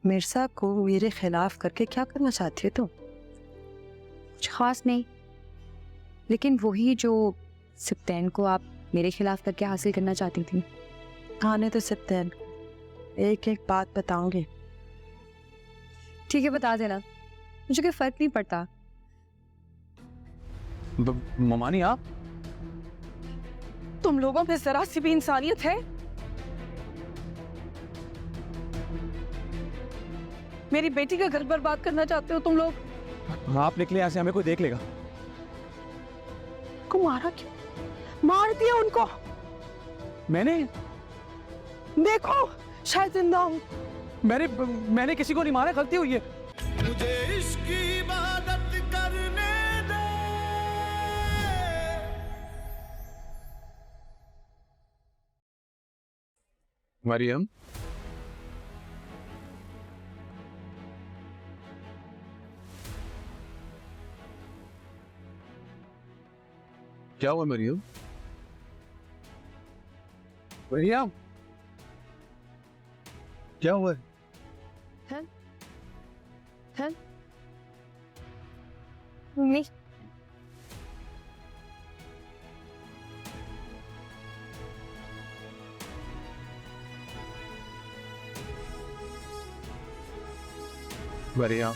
मिर्जा को मेरे खिलाफ करके क्या करना चाहती है तुम? कुछ खास नहीं, लेकिन वही जो सिप्तैन को आप मेरे खिलाफ करके हासिल करना चाहती थी। आने तो सिप्तैन, एक एक बात बताऊंगी। ठीक है, बता देना, मुझे कोई फर्क नहीं पड़ता। ममानी आप? तुम लोगों में जरा सी भी इंसानियत है? मेरी बेटी का घर बर्बाद करना चाहते हो तुम लोग? आप निकले यहाँ से, हमें कोई देख लेगा। को मारा क्यों? मार दिया उनको। मैंने? देखो, शायद जिंदा हूं। मैंने किसी को नहीं मारा, गलती हुई है। मुझे इश्क की इबादत करने दे। मरियम, क्या हुआ मरियम? मरियम, क्या हुआ? नहीं, मरियम,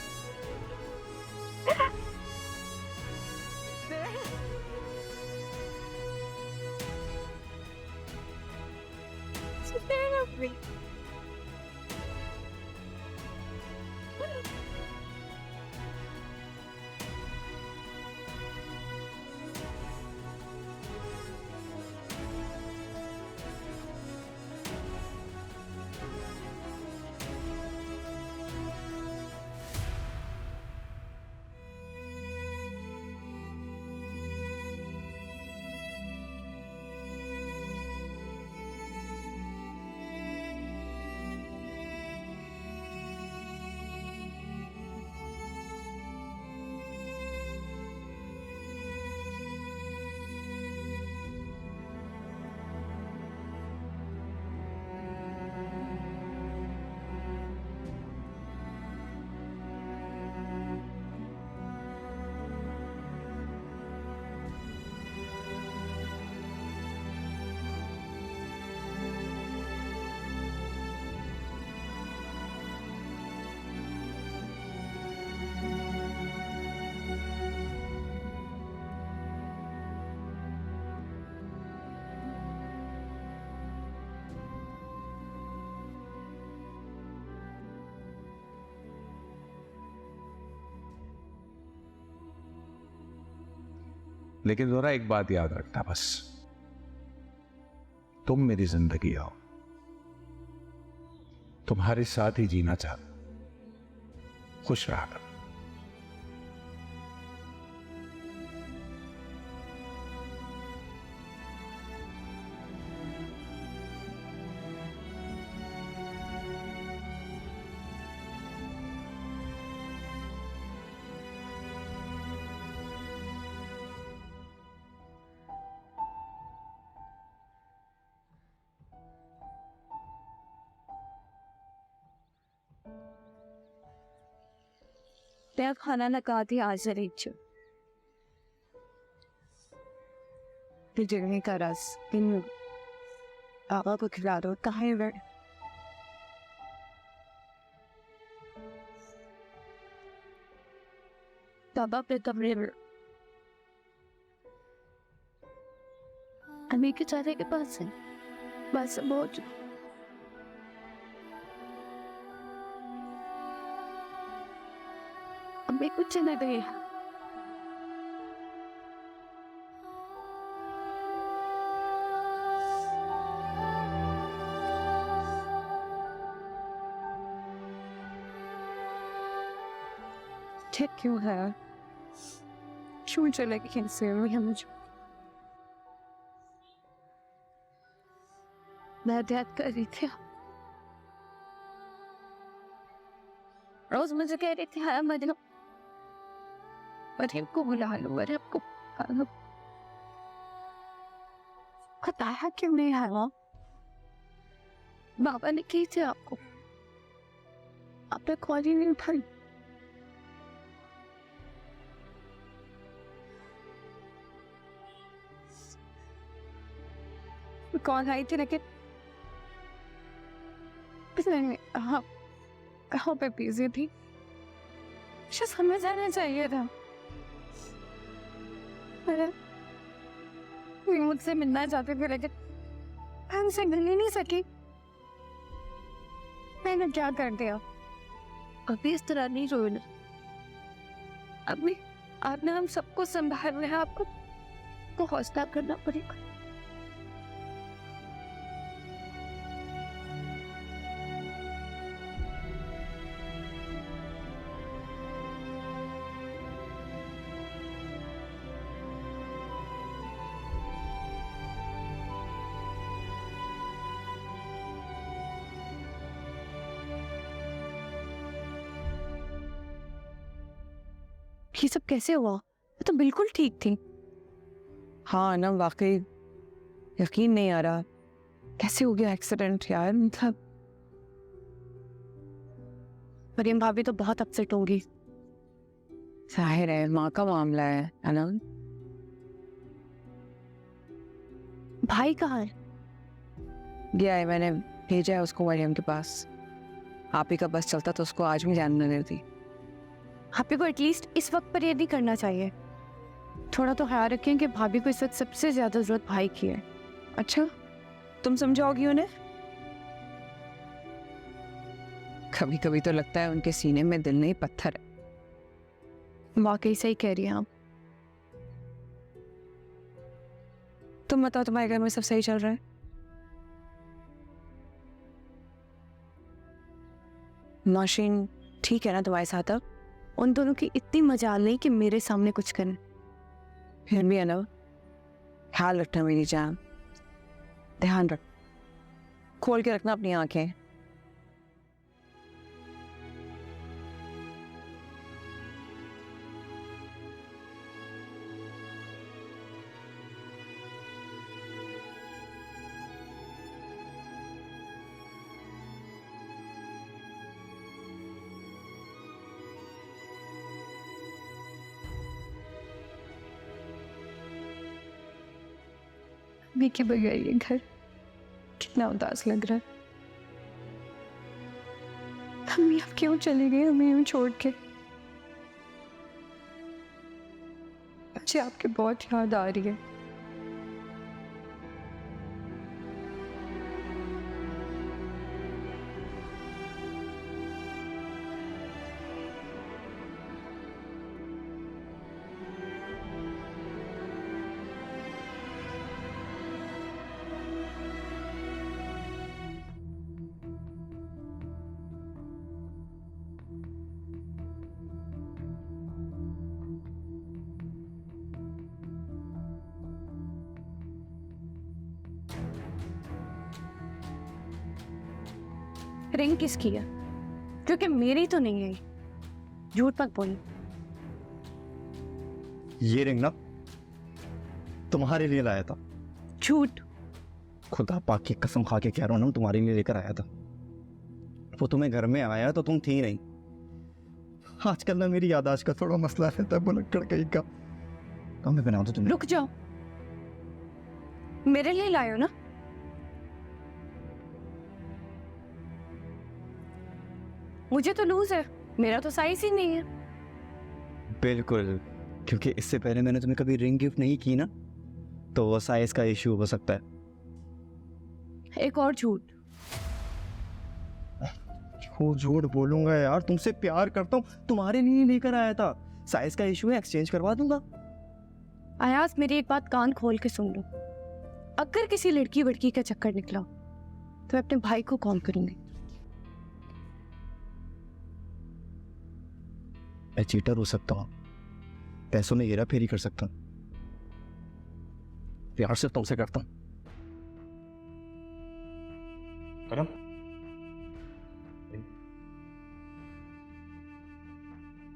लेकिन जरा एक बात याद रखना, बस तुम मेरी जिंदगी हो, तुम्हारे साथ ही जीना चाहता। खुश रहा करो। मैं खाना लगाती आज रीच बिजली का रस इन पापा को खिला दो। कहाँ है पापा अपने कमरे में अम्मी के चारे के पास है, बस बहुत अम्मी कुछ नहीं दे। ठीक क्यों है? क्यों चले गए कैसे मुझे? मैं याद कर रही थी, रोज मुझे कह रही थी हाँ मरियम को बुला लो, मरियम को बुला लो। बताया क्यों नहीं है? बाबा ने की थी आपको, आपने कॉल ही नहीं उठाई। कॉल आई थी लेकिन हाँ कहाँ पे बिजी थी, मुझे समझ आना चाहिए था। अरे वो मुझसे मिलना चाहते थे लेकिन मैं उनसे मिल ही नहीं सकी। मैंने क्या कर दिया? अभी इस तरह नहीं रोना, अभी आपने हम सबको संभालना है, आपको तो हौसला करना पड़ेगा। ये सब कैसे हुआ? मैं तो बिल्कुल ठीक थी। हाँ ना, वाकई यकीन नहीं आ रहा, कैसे हो गया एक्सीडेंट यार। मतलब मरियम भाभी तो बहुत अपसेट होंगी। जाहिर है माँ का मामला है ना। भाई कहाँ है? गया है, मैंने भेजा है उसको मरियम के पास। आप ही का बस चलता तो उसको आज भी जान न देती। भाभी को एटलीस्ट इस वक्त पर ये नहीं करना चाहिए। थोड़ा तो ख्याल रखें कि भाभी को इस वक्त सबसे ज्यादा जरूरत भाई की है। अच्छा, तुम समझाओगी उन्हें? कभी कभी तो लगता है उनके सीने में दिल नहीं पत्थर है। वाकई सही कह रही हैं आप। तुम बताओ, तुम्हारे घर में सब सही चल रहा है? नौशीन ठीक है ना तुम्हारे साथ अब? उन दोनों की इतनी मजाल नहीं कि मेरे सामने कुछ करें। फिर भी है ना, ख्याल रखना मेरी जान, ध्यान रख, खोल के रखना अपनी आंखें। देखे बगैर ये घर कितना उदास लग रहा है। मम्मी आप क्यों चली गई हमें यूं छोड़ के? मुझे आपकी बहुत याद आ रही है। रिंग किसकी है? क्योंकि मेरी तो नहीं है। झूठ मत बोल। ये रिंग ना तुम्हारे लिए लाया था। झूठ। खुदा पाक की कसम खा के कह रहा हूं ना, तुम्हारे लिए लेकर आया था। वो तुम्हें घर में आया तो तुम थी नहीं। आजकल ना मेरी याददाश्त का थोड़ा मसला रहता है, बुलक्कड़ कहीं का। तो मैं बना दूं तुम्हें? रुक जाओ, मेरे लिए लायो ना। मुझे तो लूज है, मेरा तो साइज ही नहीं है। बिल्कुल, क्योंकि इससे पहले मैंने तुम्हें कभी रिंग गिफ्ट नहीं की ना, तो वो साइज का इश्यू हो सकता है। एक और झूठ। क्यों झूठ बोलूंगा यार, तुमसे प्यार करता हूँ, तुम्हारे लिए लेकर आया था। साइज का इश्यू है, एक्सचेंज करवा दूंगा। आयास मेरी एक बात कान खोल के सुन लो। अगर किसी लड़की वड़की का चक्कर निकला तो मैं अपने भाई को कॉल करूंगी। मैं चीटर हो सकता हूँ, पैसों में हेरा फेरी कर सकता हूँ, प्यार से तुमसे करता हूँ।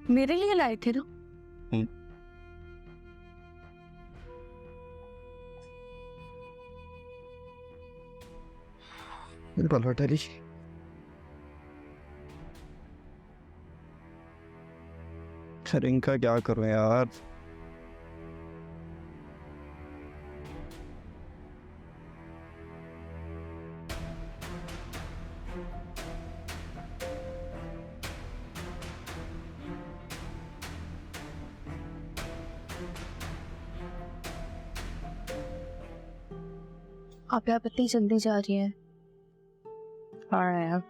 मेरे लिए लाए थे ना? मेरे पलट है। अरे इनका क्या करूं यार। आप यहाँ इतनी जल्दी जा रही हैं? और यार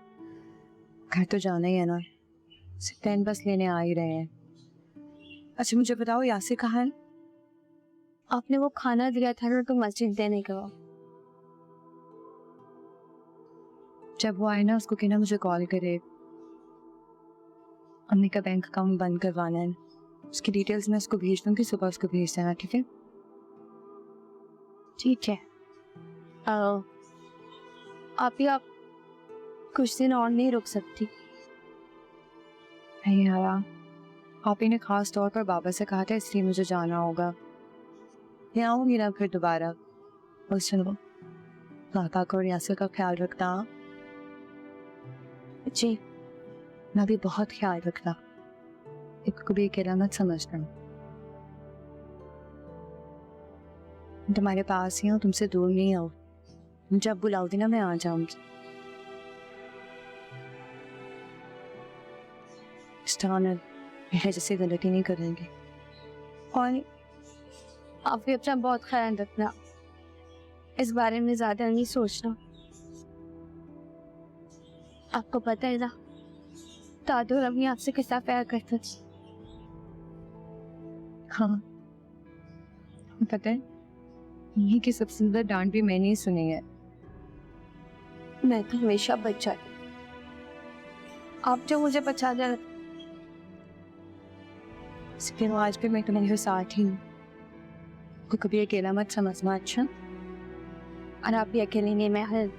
घर तो जाना ही है ना, ट्रेन बस लेने आ ही रहे हैं। अच्छा मुझे बताओ यासिर कहाँ है? आपने वो खाना दिया था ना तो मस्जिद देने का। जब वो आए ना उसको कहना मुझे कॉल करे, अम्मी का बैंक अकाउंट बंद करवाना है। उसकी डिटेल्स मैं उसको भेज दूंगी, सुबह उसको भेज देना, ठीक है? ठीक है। आप कुछ दिन और नहीं रुक सकती? नहीं यार, आप ही ने खास तौर पर बाबा से कहा था इसलिए मुझे जाना होगा। मैं आऊंगी ना फिर दोबारा। और सुनो, पापा को और यासिर का ख्याल रखना। जी। मैं भी बहुत ख्याल रखना, इसको भी अकेला मत समझना। तुम्हारे पास ही हूँ, तुमसे दूर नहीं हूँ। जब बुलाओगी ना मैं आ जाऊंगी। जैसे गलती नहीं करेंगे। और आप भी अपना बहुत ख्याल रखना, इस बारे में ज्यादा नहीं सोचना। आपको पता है ना दादू और अम्मी आपसे कितना प्यार करते थे। हाँ पता है, यही की सबसे ज्यादा डांट भी मैंने ही सुनी है। मैं तो हमेशा बच्चा, आप जो मुझे बचा दे। लेकिन आज भी मैं तुम्हारे साथ ही हूँ, को कभी अकेला मत समझना, अच्छा? और आप भी अकेले नहीं, मैं हूँ।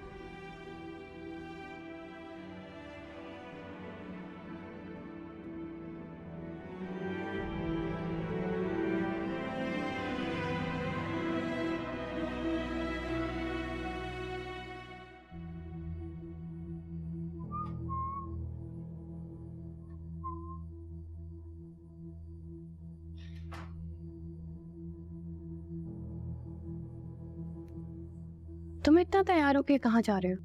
तुम इतना तैयार होके कहाँ जा रहे हो?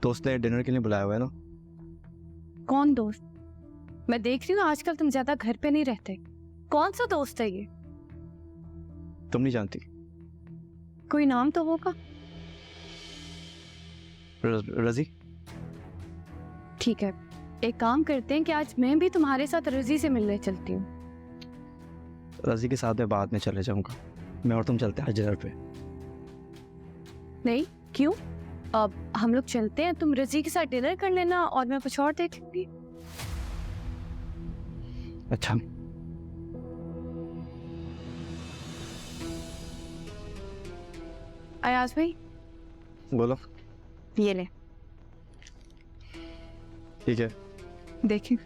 दोस्त ने डिनर के लिए बुलाया हुआ है ना। कौन दोस्त? मैं देख रही हूँ आजकल तुम ज्यादा घर पे नहीं रहते। कौन सा दोस्त है ये? तुम नहीं जानती? कोई नाम तो होगा। रजी। ठीक है, एक काम करते हैं कि आज मैं भी तुम्हारे साथ रजी से मिलने चलती हूँ। रजी के साथ मैं बाद में चले जाऊंगा। मैं और तुम चलते हैं डिनर पे। नहीं, क्यों? अब हम लोग चलते हैं, तुम रजी के साथ डिनर कर लेना और मैं कुछ और देख लूंगी। अच्छा। अयाज भाई बोलो। ये ले, ठीक है। देखिए।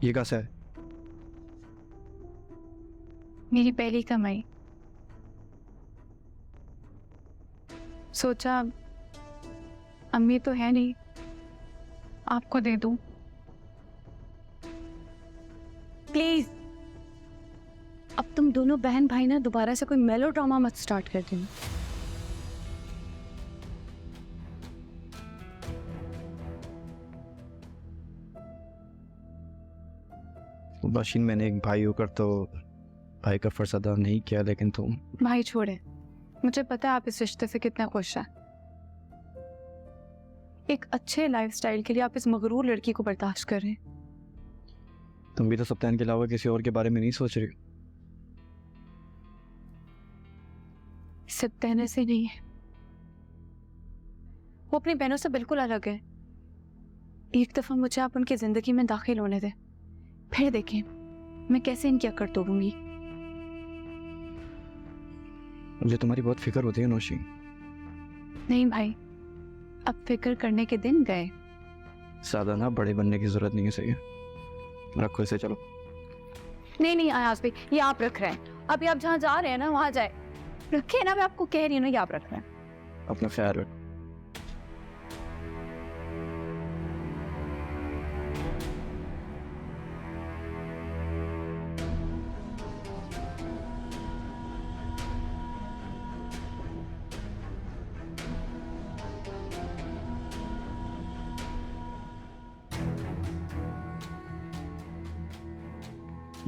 ये कैसा है? मेरी पहली कमाई। सोचा अम्मी तो है नहीं, आपको दे दूं। प्लीज, अब तुम दोनों बहन भाई ना दोबारा से कोई मेलोड्रामा मत स्टार्ट कर देना। बाशिन, मैंने एक भाई होकर तो भाई का फर्ज अदा नहीं किया, लेकिन तुम। भाई छोड़े, मुझे पता है आप इस रिश्ते से कितना खुश हैं। एक अच्छे लाइफस्टाइल के लिए आप इस मगरूर लड़की को बर्दाश्त कर रहे हैं। तुम भी तो सप्तान के अलावा किसी और के बारे में नहीं सोच रही। सिर्फ कहने से नहीं है, वो अपनी बहनों से बिल्कुल अलग है। एक दफा मुझे आप उनकी जिंदगी में दाखिल होने दें, फिर देखें मैं कैसे इनकी अकड़ तोड़ूंगी। मुझे तुम्हारी बहुत फिक्र होती है नौशी। नहीं भाई, अब फिक्र करने के दिन गए। ज्यादा ना बड़े बनने की जरूरत नहीं है, सही है? रखो इसे, चलो। नहीं नहीं अयाज भाई, ये आप रख रहे हैं अभी आप जहाँ जा रहे हैं ना वहाँ जाए, रखे ना, मैं आपको कह रही हूँ ना, याद रखना है। अपना ख्याल रख।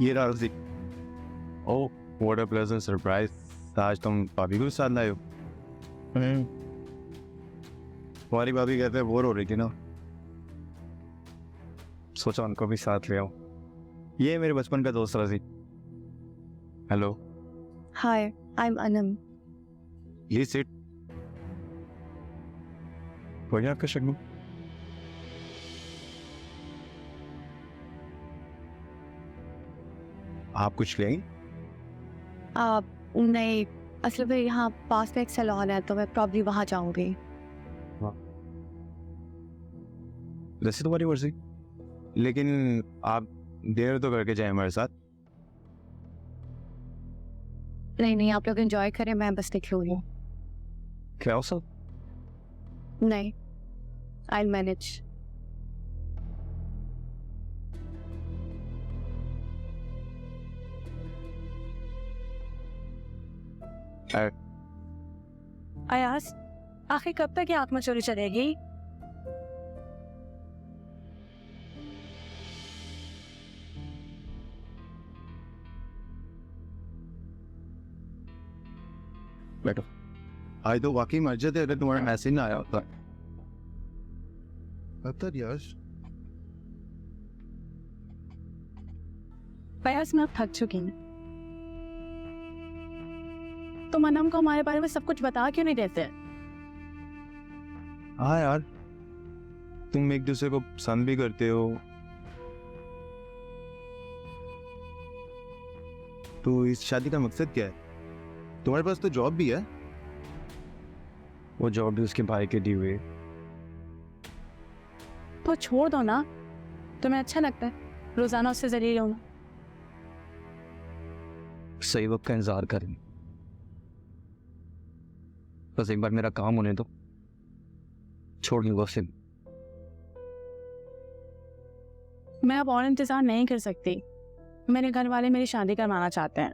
ये रहा रज़ी। ओह, व्हाट अ प्लेजेंट सरप्राइज। आज तुम भाभी को भी साथ लाए हो? तुम्हारी भाभी कहते हैं बोर हो रही थी ना, सोचा उनको भी साथ ले आओ। ये मेरे बचपन का दोस्त रज़ी। Hello, hi, I am Anam. Please sit. हो गया आपका शगुन? आप कुछ ले आई? आप नहीं, असल में यहाँ पास में एक सैलून है तो मैं प्रॉब्ली वहाँ जाऊँगी। जैसे तुम्हारी मर्जी, लेकिन आप देर तो करके जाए हमारे साथ। नहीं, आप लोग एंजॉय करें, मैं बस निकलूँगी। क्या हो सब? नहीं, आई मैनेज। अयास, आखिर कब तक ये आत्मा चोरी चलेगी? बैठो। आज तो वाकई मस्जिद है, अगर तुम्हारा मैसेज ना आया होता। अतर यश, अयास, मैं अब थक चुकी हूँ। तुम अनम को हमारे बारे में सब कुछ बता क्यों नहीं देते? हाँ यार, तुम एक दूसरे को पसंद भी करते हो, तो इस शादी का मकसद क्या है? तुम्हारे पास तो जॉब भी है। वो जॉब भी उसके भाई के दी हुई। तो छोड़ दो ना, तुम्हें अच्छा लगता है रोजाना उससे जलील होना? सही वक्त का इंतजार करें, बस एक बार मेरा काम होने दो, छोड़ दूंगा उसे। मैं अब और इंतजार नहीं कर सकती। मेरे घर वाले मेरी शादी करवाना चाहते हैं।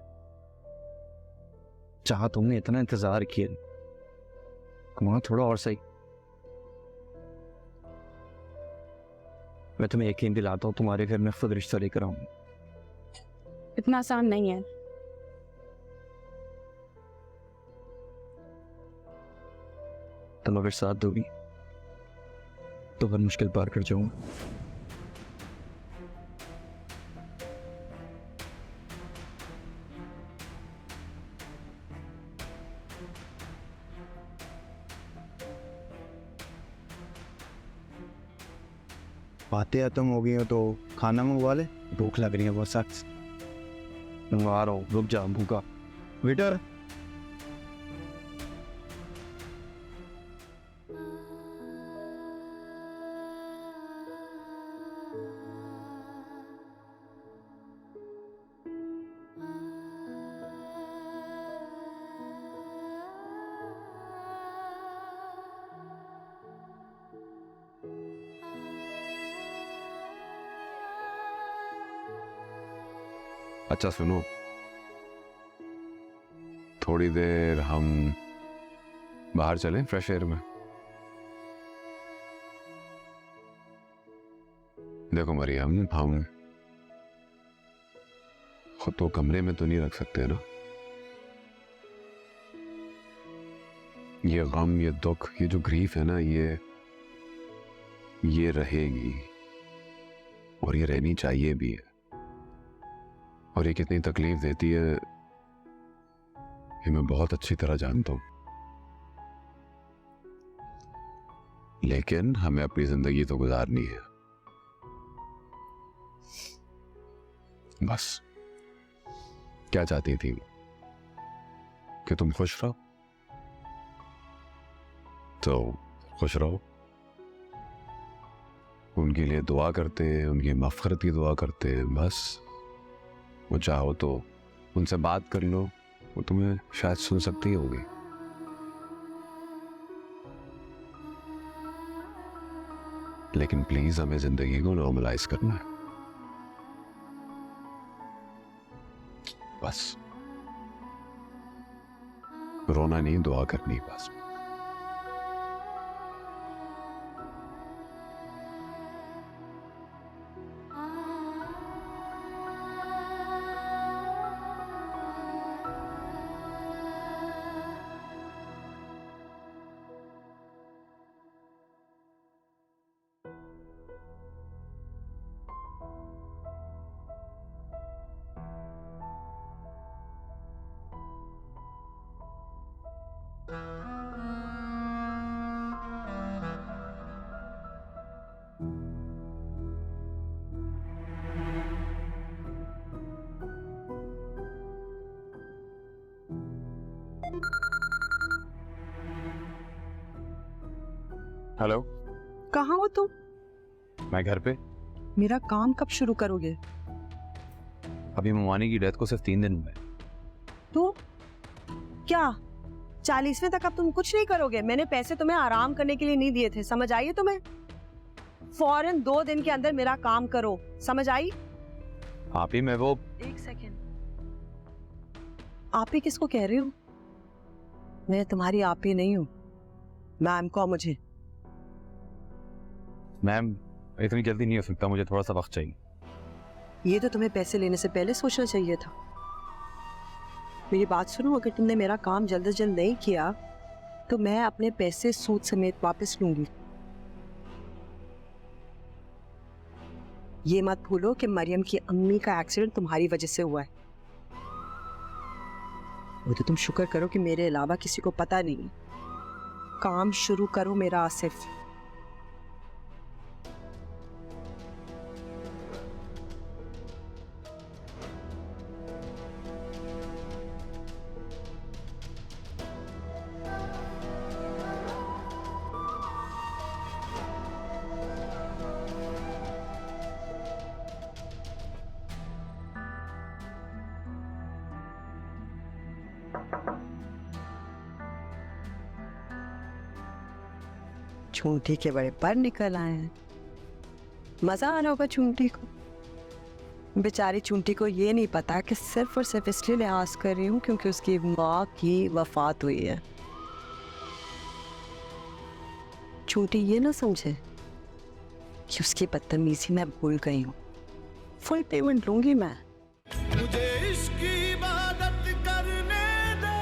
जहां तुमने इतना इंतजार किया, वहां थोड़ा और सही। मैं तुम्हें यकीन दिलाता हूँ, तुम्हारे घर में खुद रिश्ता लेकर आऊंगा। इतना आसान नहीं है। तुम अगर साथ दोगी तो हर मुश्किल पार कर जाऊंगा। बातें खत्म हो गई हो तो खाना मंगवा ले। भूख लग रही है बहुत सख्त। मंगवा रहा हूँ, रुक जा, भूखा। वेटर, अच्छा सुनो, थोड़ी देर हम बाहर चलें फ्रेश एयर में। देखो मरियम, हम खुद तो कमरे में तो नहीं रख सकते ना। ये गम, ये दुख, ये जो ग्रीफ है ना, ये रहेगी और ये रहनी चाहिए भी है। और ये कितनी तकलीफ देती है ये मैं बहुत अच्छी तरह जानता हूं, लेकिन हमें अपनी जिंदगी तो गुजारनी है। बस क्या चाहती थी कि तुम खुश रहो, तो खुश रहो। उनके लिए दुआ करते हैं, उनकी मफ़फ़रत की दुआ करते हैं। बस वो चाहो तो उनसे बात कर लो, वो तुम्हें शायद सुन सकती होगी। लेकिन प्लीज हमें जिंदगी को नॉर्मलाइज करना है, बस। रोना नहीं, दुआ करनी बस। हेलो, कहाँ हो तुम? मैं घर पे। मेरा काम कब शुरू करोगे? अभी ममानी की डेथ को सिर्फ 3 दिन हुए। तो क्या 40वें तक अब तुम कुछ नहीं करोगे? मैंने पैसे तुम्हें आराम करने के लिए नहीं दिए थे, समझ आई है तुम्हें? फौरन 2 दिन के अंदर मेरा काम करो, समझ आई? आप ही, मैं वो 1 सेकेंड, आप ही किसको कह रही हो? मैं तुम्हारी आप ही नहीं हूँ, मैम को मुझे। मैम, इतनी जल्दी नहीं हो सकता, मुझे थोड़ा सा वक्त चाहिए। ये तो तुम्हें पैसे लेने से पहले सोचना चाहिए था। मेरी बात सुनो, अगर तुमने मेरा काम जल्द से जल्द नहीं किया तो मैं अपने पैसे सूद समेत वापस लूंगी। ये मत भूलो कि मरियम की अम्मी का एक्सीडेंट तुम्हारी वजह से हुआ है। वो तो तुम शुक्र करो कि मेरे अलावा किसी को पता नहीं। काम शुरू करो मेरा आसिफ। चूंटी के बड़े पर निकल आए हैं। मजा आ रहा होगा चूंटी को। बेचारी चूंटी को ये नहीं पता कि सिर्फ और सिर्फ इसलिए लिहाज कर रही हूँ क्योंकि उसकी माँ की वफात हुई है। चूंटी ये ना समझे कि उसकी बदतमीजी मैं भूल गई हूँ। फुल पेमेंट लूंगी मैं। मुझे इश्क की इबादत करने दे।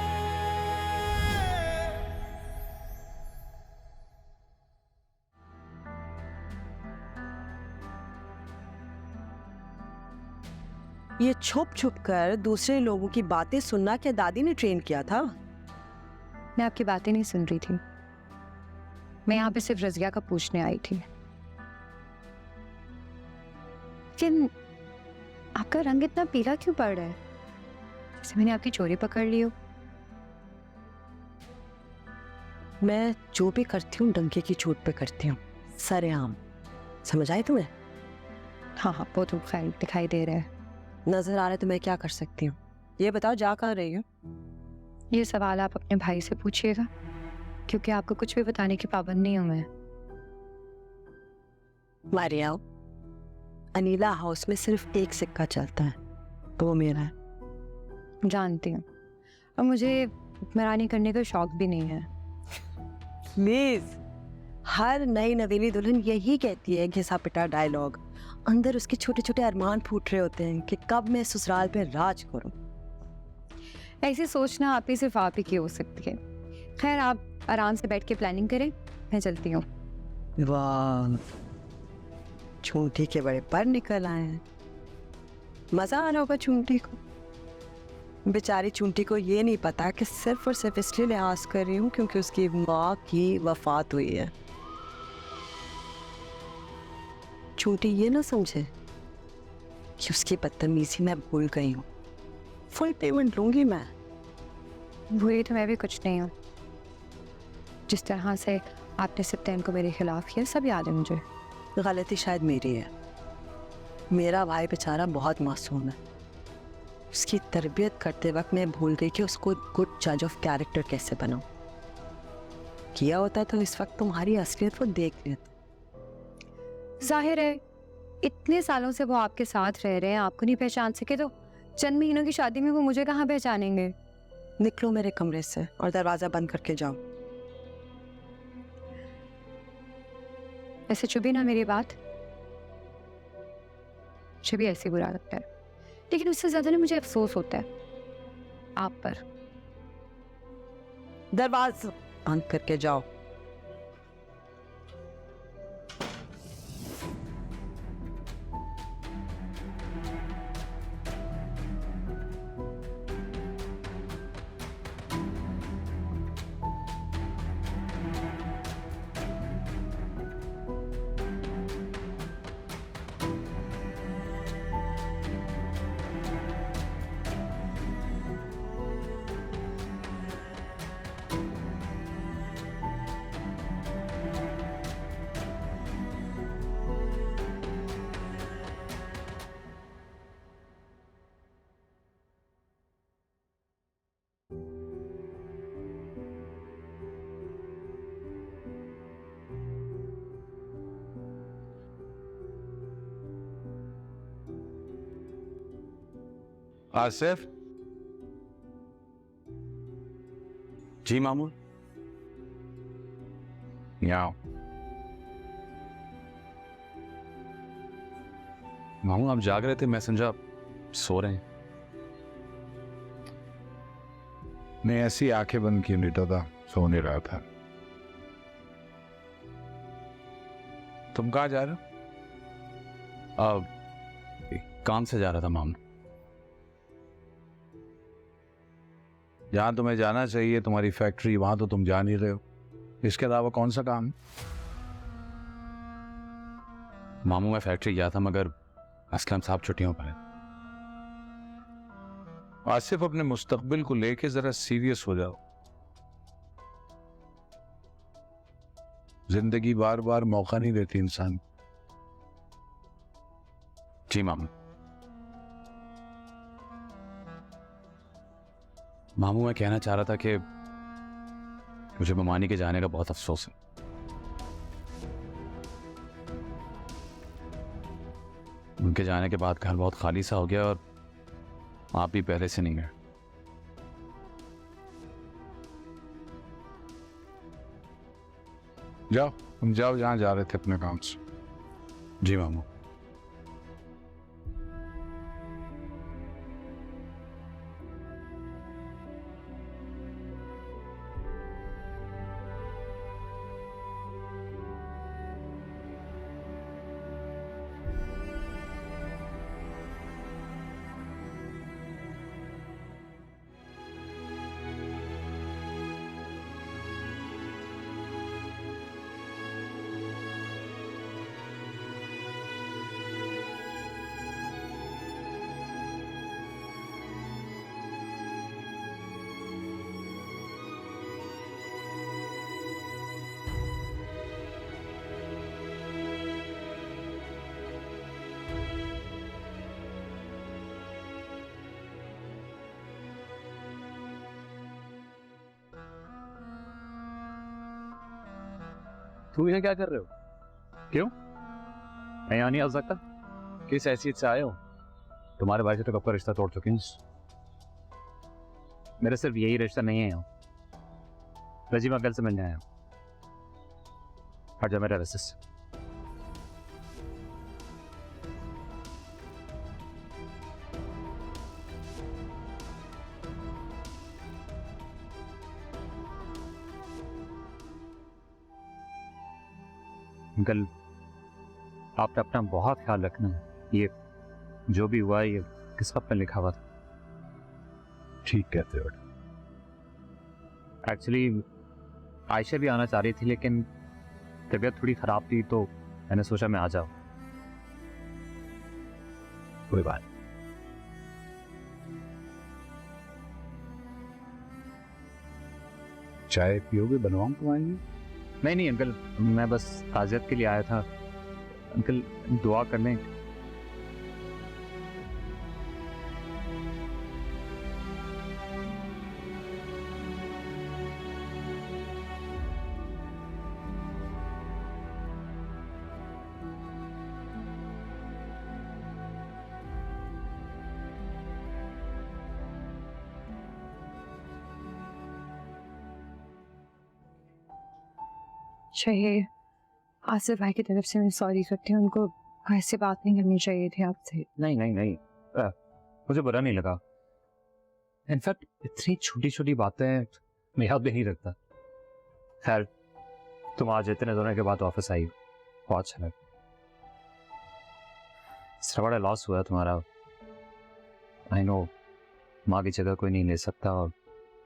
ये छुप छुप कर दूसरे लोगों की बातें सुनना क्या दादी ने ट्रेन किया था? मैं आपकी बातें नहीं सुन रही थी, मैं यहाँ पे सिर्फ रज़िया का पूछने आई थी। लेकिन आपका रंग इतना पीला क्यों पड़ रहा है? जैसे मैंने आपकी चोरी पकड़ ली हो। मैं जो भी करती हूँ डंके की चोट पे करती हूँ, सरेआम। समझ आए तुम्हें? हाँ हाँ, वो तो खैर दिखाई दे रहा है। नजर आ रहा है तो मैं क्या कर सकती हूँ? ये बताओ, जा कहाँ रही हो? ये सवाल आप अपने भाई से पूछिएगा, क्योंकि आपको कुछ भी बताने की पाबंद नहीं हूँ मैं। मारिया, अनीला हाउस में सिर्फ एक सिक्का चलता है, तो वो मेरा है। जानती हूँ, और मुझे हुक्मरानी करने का शौक भी नहीं है। प्लीज, हर नई नवेली दुल्हन यही कहती है, घिसा पिटा डायलॉग। अंदर उसके छोटे छोटे अरमान फूट रहे होते हैं कि कब मैं ससुराल पे राज करूं। ऐसी सोचना आप ही सिर्फ आप ही की हो सकती है। खैर, आप आराम से बैठ के प्लानिंग करें, मैं चलती हूँ। वाह, चूंटी के बड़े पर निकल आए हैं। मजा आ रहा होगा चूंटी को। बेचारी चूंटी को ये नहीं पता कि सिर्फ और सिर्फ इसलिए लिहाज कर रही हूँ क्योंकि उसकी माँ की वफात हुई है। चूंटी ये ना समझे कि उसकी बदतमीजी मैं भूल गई हूँ। फुल पेमेंट लूंगी मैं। बुरी तो मैं भी कुछ नहीं हूँ। जिस तरह से आपने सिप्तेन को मेरे खिलाफ किया, सब याद है मुझे। गलती शायद मेरी है। मेरा भाई बेचारा बहुत मासूम है, उसकी तरबियत करते वक्त मैं भूल गई कि उसको गुड जज ऑफ कैरेक्टर कैसे बनाऊं। किया होता तो इस वक्त तुम्हारी असलियत वो देख लेता। जाहिर है इतने सालों से वो आपके साथ रह रहे हैं, आपको नहीं पहचान सके तो चंद महीनों की शादी में वो मुझे कहाँ पहचानेंगे। निकलो मेरे कमरे से और दरवाजा बंद करके जाओ। ऐसे चुभी ना मेरी बात, मुझे भी ऐसे बुरा लगता है, लेकिन उससे ज्यादा ना मुझे अफसोस होता है आप पर। दरवाजा बंद करके जाओ। आसिफ। जी मामूल। यहाँ मामू आप जाग रहे थे, मैं समझा सो रहे हैं। मैं ऐसी आंखें बंद किए लेटा था, सो नहीं रहा था। तुम कहाँ जा रहे हो? काम से जा रहा था मामू। जहां तुम्हें जाना चाहिए, तुम्हारी फैक्ट्री, वहां तो तुम जा नहीं रहे हो। इसके अलावा कौन सा काम? मामू मैं फैक्ट्री गया था मगर असलम साहब छुट्टियों पर हैं। आसिफ अपने मुस्तकबिल को लेके जरा सीरियस हो जाओ। जिंदगी बार बार मौका नहीं देती इंसान। जी मामू। मामू मैं कहना चाह रहा था कि मुझे ममानी के जाने का बहुत अफसोस है। उनके जाने के बाद घर बहुत खाली सा हो गया और आप भी पहले से नहीं गए। जाओ, तुम जाओ जहां जा रहे थे अपने काम से। जी मामू। तुम यहाँ क्या कर रहे हो? क्यों? मैं यहाँ नहीं आ सकता? किस हैसियत से आए हो? तुम्हारे भाई से तो कब का रिश्ता तोड़ चुके हैं। मेरा सिर्फ यही रिश्ता नहीं है यहाँ। रजीब अंकल से मिलने आया। हट जा मेरा रसिस। अंकल आपने अपना बहुत ख्याल रखना है। ये जो भी हुआ ये किस्मत में लिखा हुआ था। ठीक कहते हो। एक्चुअली आयशा भी आना चाह रही थी लेकिन तबीयत थोड़ी खराब थी तो मैंने सोचा मैं आ जाऊं। कोई बात नहीं। चाय पियोगे? बनवाऊं तुम्हारे लिए? नहीं अंकल, मैं बस ताज़ियत के लिए आया था। अंकल दुआ करने। चाहिए आसिफ भाई की तरफ से मैं सॉरी करती हूँ, उनको ऐसे बात नहीं करनी चाहिए थी आपसे। नहीं नहीं नहीं, मुझे बुरा नहीं लगा। इनफैक्ट इतनी छोटी छोटी बातें मैं याद भी नहीं रखता। खैर, तुम आज इतने दिनों के बाद ऑफिस आई, बहुत अच्छा लगा। इतना बड़ा लॉस हुआ तुम्हारा। आई नो माँ की जगह कोई नहीं ले सकता और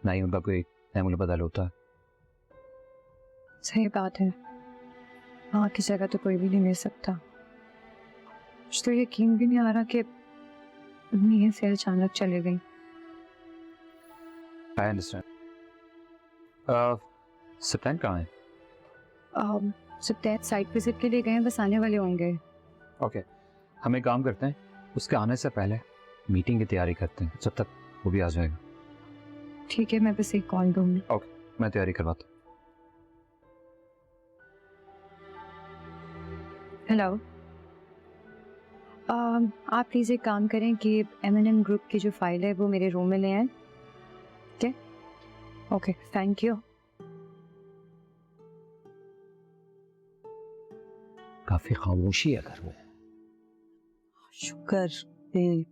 ना ही उनका कोई अमूल बदल होता है। सही बात है, माँ की जगह तो कोई भी नहीं ले सकता। मुझे तो यकीन भी नहीं आ रहा कि अम्मी ऐसे अचानक चले गई। I understand. सप्तान कहाँ है? सब साइट विजिट के लिए गए हैं, बस आने वाले होंगे। ओके, हम एक काम करते हैं, उसके आने से पहले मीटिंग की तैयारी करते हैं, जब तक वो भी आ जाएगा। ठीक है, मैं बस एक कॉल दूंगी। मैं तैयारी करवाता हूँ। हेलो, आप प्लीज़ एक काम करें कि M&M ग्रुप की जो फाइल है वो मेरे रूम में ले आए। ठीक है, ओके, थैंक यू। काफी खामोशी है घर में। शुक्र है।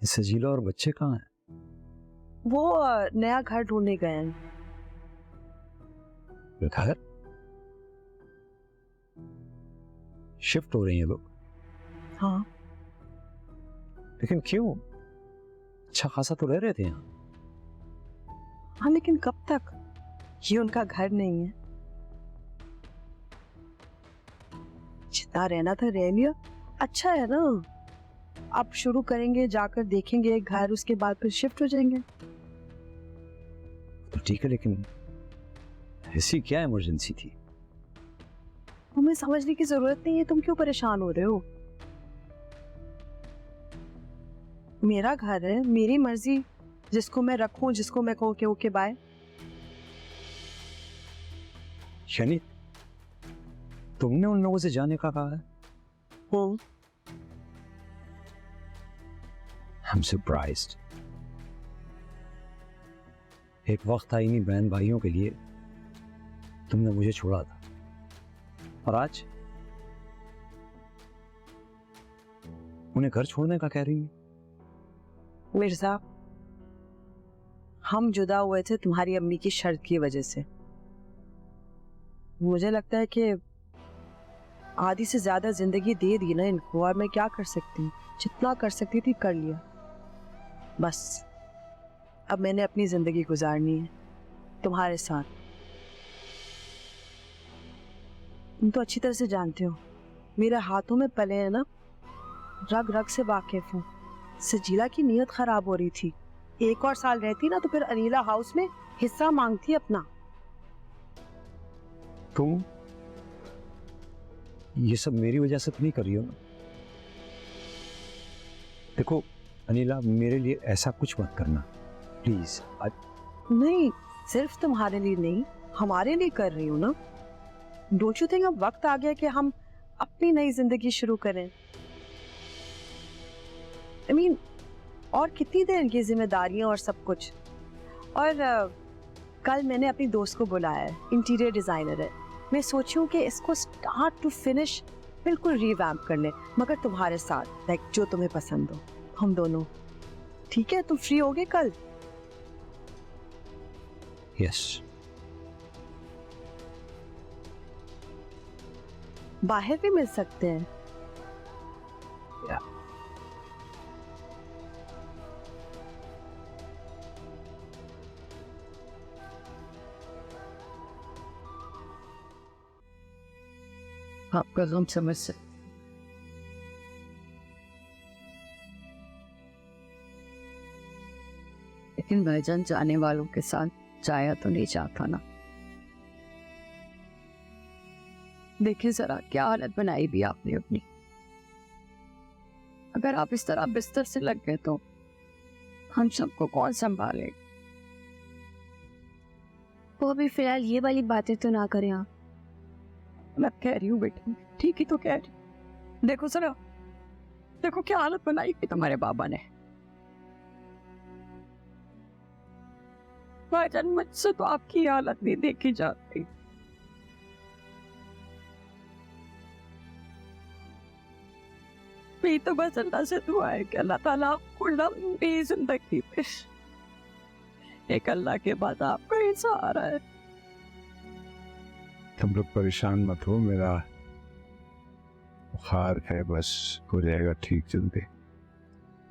सजीला और बच्चे कहाँ हैं? वो नया घर ढूंढने गए हैं। घर शिफ्ट हो रहे हैं ये लोग? हाँ, लेकिन क्यों? अच्छा खासा तो रह रहे थे यहाँ। हाँ, लेकिन कब तक? ये उनका घर नहीं है। जितना रहना था रह लिया, अच्छा है ना। अब शुरू करेंगे, जाकर देखेंगे घर, उसके बाद फिर शिफ्ट हो जाएंगे। तो ठीक है, लेकिन ऐसी क्या इमरजेंसी थी? तुम्हें समझने की जरूरत नहीं है, तुम क्यों परेशान हो रहे हो? मेरा घर है, मेरी मर्जी, जिसको मैं रखूं, जिसको मैं कहूं कि ओके बाय। यानी तुमने उन लोगों से जाने का कहा है? I'm surprised. एक वक्त था इन्हीं बहन भाइयों के लिए तुमने मुझे छोड़ा था, और आज उन्हें घर छोड़ने का कह रही है। मिर्जा, हम जुदा हुए थे तुम्हारी अम्मी की शर्त की वजह से। मुझे लगता है कि आधी से ज्यादा जिंदगी दे दी ना इनको, और मैं क्या कर सकती हूँ? जितना कर सकती थी कर लिया। बस अब मैंने अपनी जिंदगी गुजारनी है तुम्हारे साथ। तुम तो अच्छी तरह से जानते हो, मेरे हाथों में पले हैं ना, रग रग से वाकिफ हूँ। सजीला की नीयत खराब हो रही थी। एक और साल रहती ना तो फिर अनीला हाउस में हिस्सा मांगती अपना। तुम ये सब मेरी वजह से तो नहीं कर रही हो ना? देखो अनिला, मेरे लिए ऐसा कुछ मत करना प्लीज। नहीं, सिर्फ तुम्हारे लिए नहीं, हमारे लिए कर रही हूँ ना। डोंट यू थिंक अब वक्त आ गया कि हम अपनी नई जिंदगी शुरू करें? I mean, और कितनी देर ये जिम्मेदारियां और सब कुछ। और कल मैंने अपनी दोस्त को बुलाया है, इंटीरियर डिजाइनर है। मैं सोची हूँ कि इसको स्टार्ट टू फिनिश बिल्कुल रिवैम्प कर ले, मगर तुम्हारे साथ, लाइक जो तुम्हें पसंद हो, हम दोनों। ठीक है, तुम फ्री होगे कल? यस। बाहर भी मिल सकते हैं। आपका गम समझ सकते, लेकिन भाईजान जाने वालों के साथ जाया तो नहीं चाहता ना। देखिए जरा क्या हालत बनाई भी आपने अपनी। अगर आप इस तरह बिस्तर से लग गए तो हम सबको कौन संभाले? वो अभी फिलहाल ये वाली बातें तो ना करें आप। मैं कह रही हूँ बेटी, ठीक ही तो कह रही। देखो जरा, देखो क्या हालत बनाई थी तुम्हारे बाबा ने। भाईजान मुझसे तो आपकी हालत नहीं देखी जाती। मेरी तो बस अल्लाह से दुआ है कि अल्लाह ताला आपको लंबी जिंदगी पे, एक अल्लाह के बाद आपका ही सहारा है। तुम लोग परेशान मत हो, मेरा बुखार है, बस हो जाएगा ठीक जल्दी।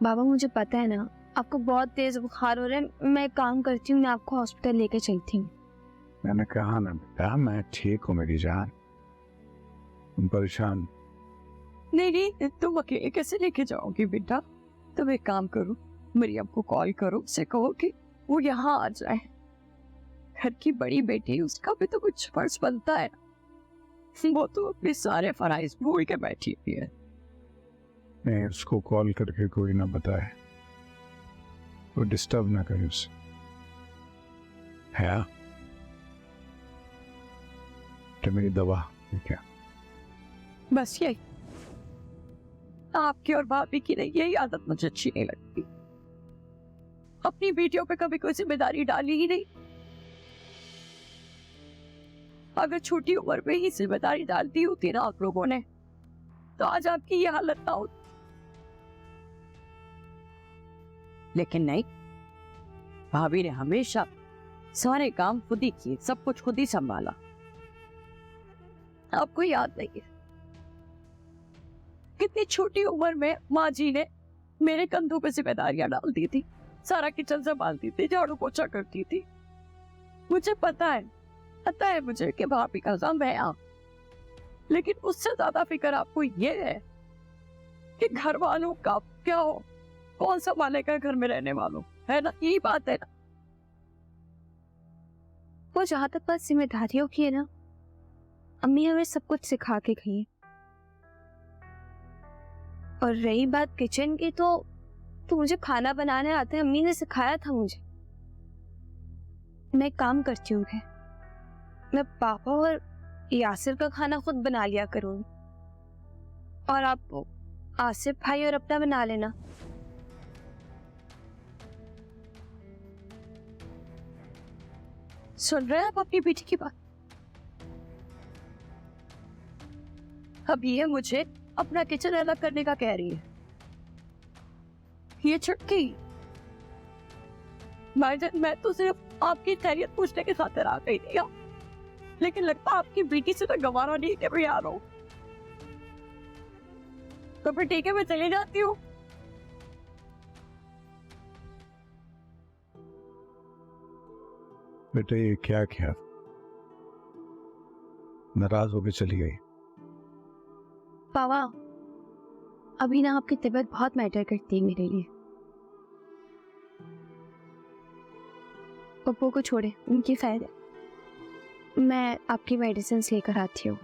बाबा मुझे पता है ना आपको बहुत तेज बुखार हो रहा है, मैं एक काम करती हूँ, मैं आपको हॉस्पिटल लेके चलती हूँ। मैंने कहा ना बेटा, मैं ठीक हूँ मेरी जान, तुम परेशान। नहीं नहीं, तुम अकेले कैसे लेके जाओगी बेटा? तुम एक काम करो, मरियम को कॉल करो, उसे कहो कि वो यहाँ आ जाए। घर की बड़ी बेटी, उसका भी तो कुछ फर्ज बनता है। वो तो अपने सारे फराइज भूल के बैठी हुई है। मैं उसको कॉल करके कोई ना बताए, वो डिस्टर्ब ना करे उसे, है तो मेरी दवा ठीक है। बस यही, आपकी और भाभी की नहीं, यही आदत मुझे अच्छी नहीं लगती। अपनी बेटियों पे कभी कोई जिम्मेदारी डाली ही नहीं। अगर छोटी उम्र में ही जिम्मेदारी डालती होती ना आप लोगों ने, तो आज आपकी ये हालत ना होती। लेकिन नहीं, भाभी ने हमेशा सारे काम खुद ही किए, सब कुछ खुद ही संभाला। आपको याद नहीं है कितनी छोटी उम्र में माँ जी ने मेरे कंधों पे जिम्मेदारियां डाल दी थी, सारा किचन संभालती थी, झाड़ू पोछा करती थी। मुझे पता है मुझे कि भाभी का काम है आप, लेकिन उससे ज्यादा फिक्र आपको ये है कि घर वालों का क्या हो, कौन संभालेगा घर में रहने वालों, है ना? यही बात है ना। वो जहाँ तक बात जिम्मेदारियों की है ना, अम्मी हमें सब कुछ सिखा के गई है। और रही बात किचन की, तो मुझे खाना बनाने आता है, अम्मी ने सिखाया था मुझे। मैं काम करती हूँ, मैं पापा और यासिर का खाना खुद बना लिया करूँगी, और आप आसिफ भाई और अपना बना लेना। सुन रहे हैं आप अपनी बेटी की बात? अभी ये मुझे अपना किचन अलग करने का कह रही है। ये छुटकी भाईजान, मैं तो सिर्फ आपकी खैरियत पूछने के साथ आ गई थी, लेकिन लगता आपकी बेटी से तो गवारा नहीं कि मैं आ रहा हूँ। तो फिर ठीक है, मैं चली जाती हूँ। बेटा ये क्या किया, नाराज होके चली गई? पावा, अभी ना आपकी तबीयत बहुत मैटर करती है मेरे लिए। पप्पू को छोड़े, उनकी खैर है, मैं आपकी मेडिसिन लेकर आती हूँ।